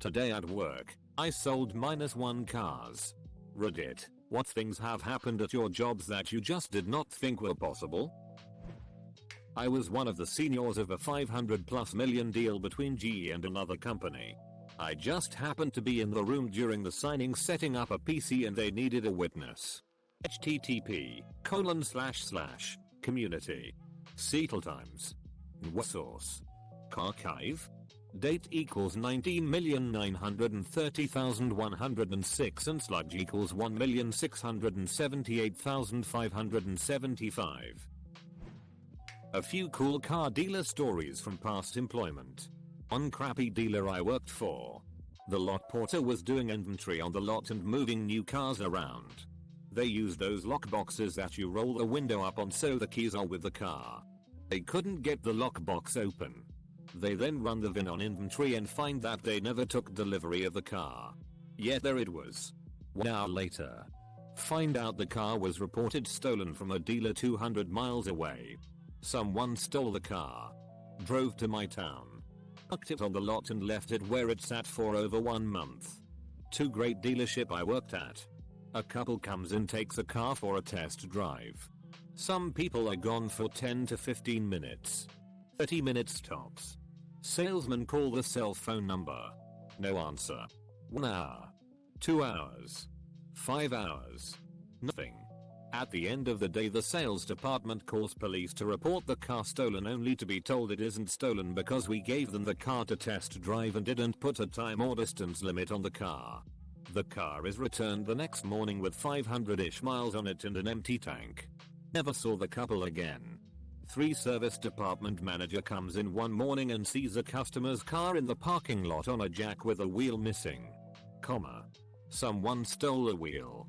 Today at work, I sold -1 cars. Reddit, what things have happened at your jobs that you just did not think were possible? I was one of the seniors of a $500+ million deal between GE and another company. I just happened to be in the room during the signing setting up a PC and they needed a witness. http://community. Seatletimes. Source. Archive. Date equals 19,930,106 and sludge equals 1,678,575. A few cool car dealer stories from past employment. One crappy dealer I worked for. The lot porter was doing inventory on the lot and moving new cars around. They use those lock boxes that you roll the window up on so the keys are with the car. They couldn't get the lock box open. They then run the VIN on inventory and find that they never took delivery of the car. Yet there it was. 1 hour later. Find out the car was reported stolen from a dealer 200 miles away. Someone stole the car. Drove to my town. Parked it on the lot and left it where it sat for over 1 month. Too great dealership I worked at. A couple comes in, takes a car for a test drive. Some people are gone for 10 to 15 minutes. 30 minutes tops. Salesman call the cell phone number. No answer. 1 hour. 2 hours. 5 hours. Nothing. At the end of the day the sales department calls police to report the car stolen only to be told it isn't stolen because we gave them the car to test drive and didn't put a time or distance limit on the car. The car is returned the next morning with 500-ish miles on it and an empty tank. Never saw the couple again. 3 service department manager comes in one morning and sees a customer's car in the parking lot on a jack with a wheel missing. Someone stole a wheel.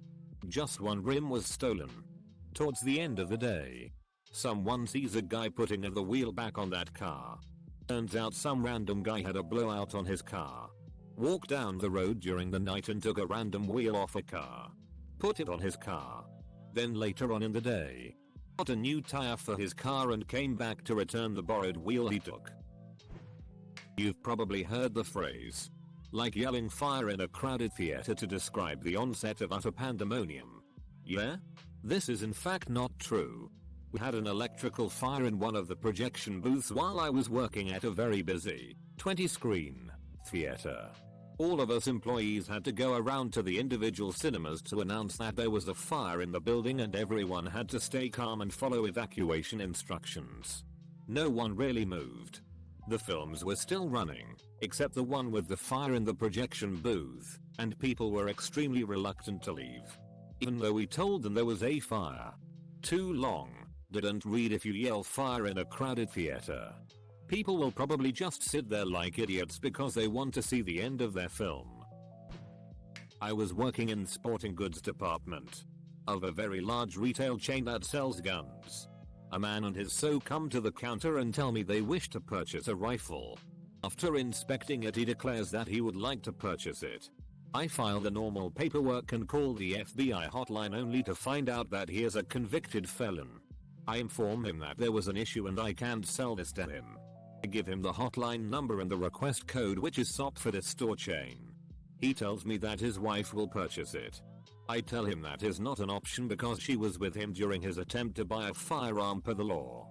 Just one rim was stolen. Towards the end of the day, someone sees a guy putting the wheel back on that car. Turns out some random guy had a blowout on his car. Walked down the road during the night and took a random wheel off a car. Put it on his car. Then later on in the day, got a new tire for his car and came back to return the borrowed wheel he took. You've probably heard the phrase, like yelling fire in a crowded theater to describe the onset of utter pandemonium. Yeah? This is in fact not true. We had an electrical fire in one of the projection booths while I was working at a very busy 20-screen theater. All of us employees had to go around to the individual cinemas to announce that there was a fire in the building and everyone had to stay calm and follow evacuation instructions. No one really moved. The films were still running, except the one with the fire in the projection booth, and people were extremely reluctant to leave. Even though we told them there was a fire. Too long. Didn't read if you yell fire in a crowded theater. People will probably just sit there like idiots because they want to see the end of their film. I was working in sporting goods department of a very large retail chain that sells guns. A man and his so come to the counter and tell me they wish to purchase a rifle. After inspecting it he declares that he would like to purchase it. I file the normal paperwork and call the FBI hotline only to find out that he is a convicted felon. I inform him that there was an issue and I can't sell this to him. I give him the hotline number and the request code which is SOP for this store chain. He tells me that his wife will purchase it. I tell him that is not an option because she was with him during his attempt to buy a firearm per the law.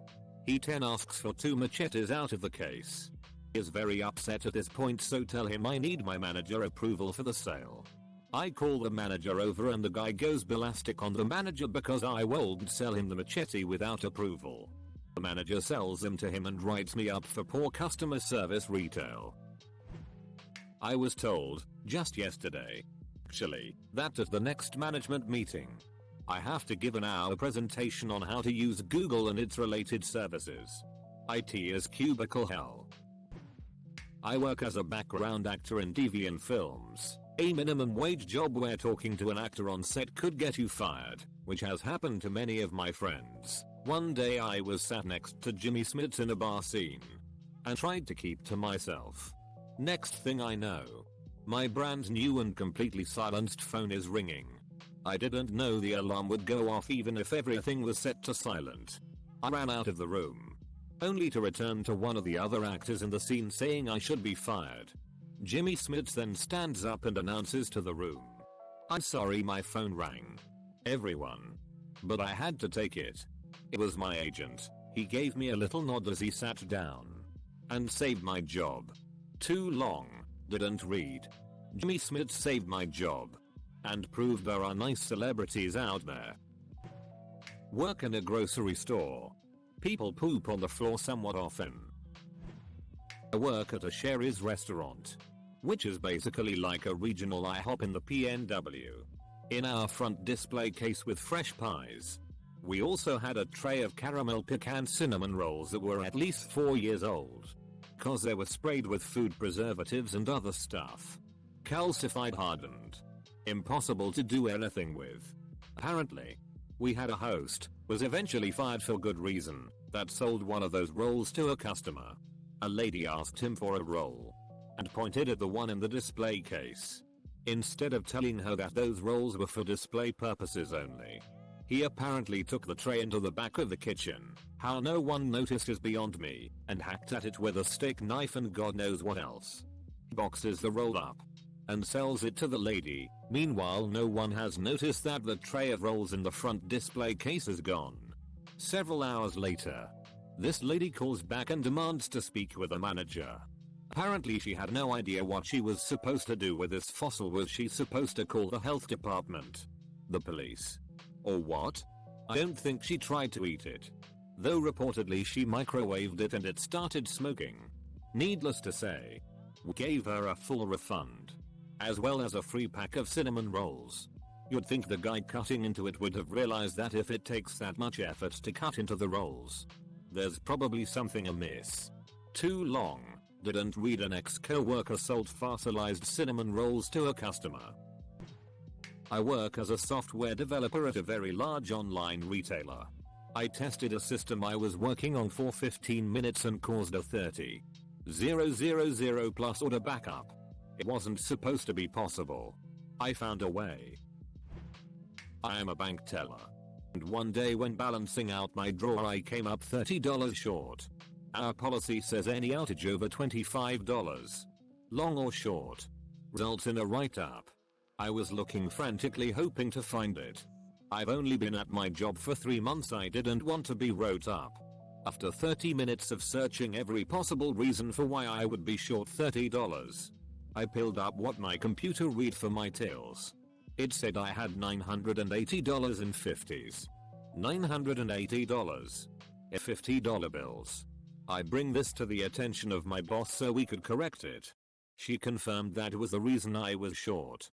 He then asks for 2 machetes out of the case. He is very upset at this point, so tell him I need my manager approval for the sale. I call the manager over and the guy goes ballistic on the manager because I won't sell him the machete without approval. The manager sells them to him and writes me up for poor customer service retail. I was told, just yesterday, actually, that at the next management meeting, I have to give an hour presentation on how to use Google and its related services. IT is cubicle hell. I work as a background actor in deviant films, a minimum wage job where talking to an actor on set could get you fired, which has happened to many of my friends. One day I was sat next to Jimmy Smits in a bar scene and tried to keep to myself. Next thing I know, my brand new and completely silenced phone is ringing. I didn't know the alarm would go off even if everything was set to silent. I ran out of the room, only to return to one of the other actors in the scene saying I should be fired. Jimmy Smits then stands up and announces to the room. I'm sorry, my phone rang. Everyone. But I had to take it. It was my agent. He gave me a little nod as he sat down. And saved my job. Too long. Didn't read. Jimmy Smits saved my job. And proved there are nice celebrities out there. Work in a grocery store. People poop on the floor somewhat often. I work at a Sherry's restaurant, which is basically like a regional IHOP in the PNW. In our front display case with fresh pies. We also had a tray of caramel pecan cinnamon rolls that were at least 4 years old. Cause they were sprayed with food preservatives and other stuff. Calcified, hardened. Impossible to do anything with. Apparently. We had a host, was eventually fired for good reason, that sold one of those rolls to a customer. A lady asked him for a roll. And pointed at the one in the display case. Instead of telling her that those rolls were for display purposes only. He apparently took the tray into the back of the kitchen, how no one noticed is beyond me, and hacked at it with a steak knife and God knows what else. Boxes the roll up. And sells it to the lady. Meanwhile, no one has noticed that the tray of rolls in the front display case is gone. Several hours later, this lady calls back and demands to speak with the manager. Apparently she had no idea what she was supposed to do with this fossil. Was she supposed to call the health department? The police? Or what? I don't think she tried to eat it. Though reportedly she microwaved it and it started smoking. Needless to say, we gave her a full refund. As well as a free pack of cinnamon rolls. You'd think the guy cutting into it would have realized that if it takes that much effort to cut into the rolls, there's probably something amiss. Too long. Didn't read. An ex-co-worker sold fossilized cinnamon rolls to a customer. I work as a software developer at a very large online retailer. I tested a system I was working on for 15 minutes and caused a 30,000 plus order backup. It wasn't supposed to be possible. I found a way. I am a bank teller. And one day when balancing out my drawer I came up $30 short. Our policy says any outage over $25, long or short, results in a write-up. I was looking frantically hoping to find it. I've only been at my job for 3 months. I didn't want to be wrote up. After 30 minutes of searching every possible reason for why I would be short $30, I pulled up what my computer read for my tills. It said I had $980 in 50s. $980. $50 bills. I bring this to the attention of my boss so we could correct it. She confirmed that was the reason I was short.